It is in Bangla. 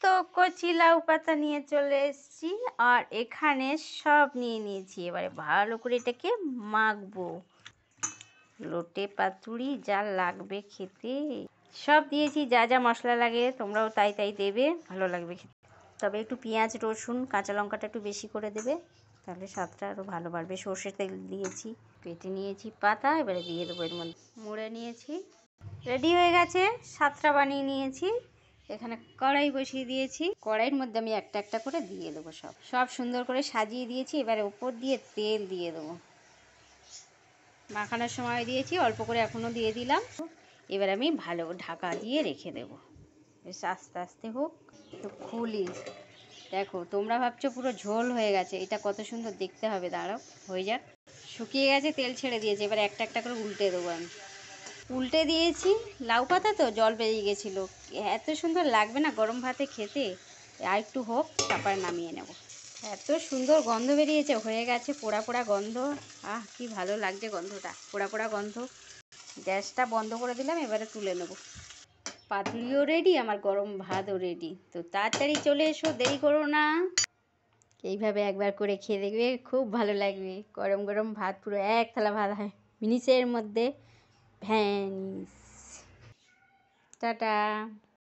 তো কচি লাউ পাতা নিয়ে চলে এসেছি আর এখানে সব নিয়ে নিয়েছি। এবারে ভালো করে এটাকে মাখবো। লোটে পাতুড়ি যা লাগবে খেতে, সব দিয়েছি যা যা মশলা লাগে, তোমরাও তাই তাই দেবে, ভালো লাগবে খেতে। তবে একটু পেঁয়াজ রসুন কাঁচা লঙ্কাটা একটু বেশি করে দেবে, তাহলে স্বাদটা আরও ভালো বাড়বে। সর্ষের তেল দিয়েছি, পেটে নিয়েছি পাতা, এবারে দিয়ে দেবো এর মধ্যে। মুড়ে নিয়েছি, রেডি হয়ে গেছে। 7টা বানিয়ে নিয়েছি। এখানে কড়াই বসিয়ে দিয়েছি, কড়াইয়ের মধ্যে আমি একটা একটা করে দিয়ে দেবো। সব সুন্দর করে সাজিয়ে দিয়েছি। এবারে উপর দিয়ে তেল দিয়ে দেবো। মাখানোর সময় দিয়েছি অল্প করে, এখনও দিয়ে দিলাম। এবার আমি ভালো ঢাকা দিয়ে রেখে দেবো, বেশ আস্তে আস্তে হোক। তো খুলি, দেখো তোমরা ভাবছো পুরো ঝোল হয়ে গেছে, এটা কত সুন্দর দেখতে হবে। দাঁড়াও হয়ে যাক। শুকিয়ে গেছে, তেল ছেড়ে দিয়েছে। এবার একটা একটা করে উল্টে দেবো আমি। উল্টে দিয়েছি, লাউ পাতা তো জল বেরিয়ে গেছিলো, এত সুন্দর লাগবে না গরম ভাতে খেতে। আর একটু হোক, তারপর নামিয়ে নেব। এত সুন্দর গন্ধ বেরিয়েছে, হয়ে গেছে পোড়া পোড়া গন্ধ। আহ কি ভালো লাগছে গন্ধটা, পোড়া পোড়া গন্ধ। গ্যাসটা বন্ধ করে দিলাম, এবারে তুলে নেব। পাতুরিও রেডি, আমার গরম ভাতও রেডি। তো তাড়াতাড়ি চলে এসো, দেরি করো না। এইভাবে একবার করে খেয়ে দেখবে, খুব ভালো লাগবে। গরম গরম ভাত, পুরো এক থালা ভাত হয় মিনিটের মধ্যে ভ্যানিস। টাটা।